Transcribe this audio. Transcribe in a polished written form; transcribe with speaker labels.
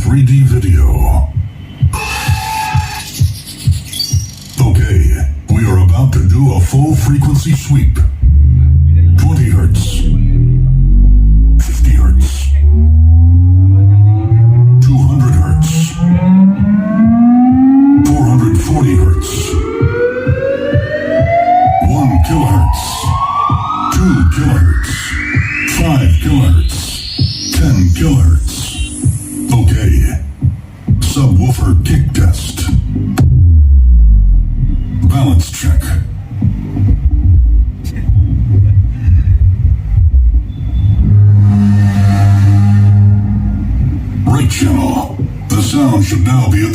Speaker 1: 3D video. Okay, we are about to do a full frequency sweep. 20 hertz. 50 hertz. 200 hertz. 440 hertz. 1 kilohertz. 2 kilohertz. 5 kilohertz. 10 kilohertz. Okay. Subwoofer kick test. Balance check. Right channel. The sound should now be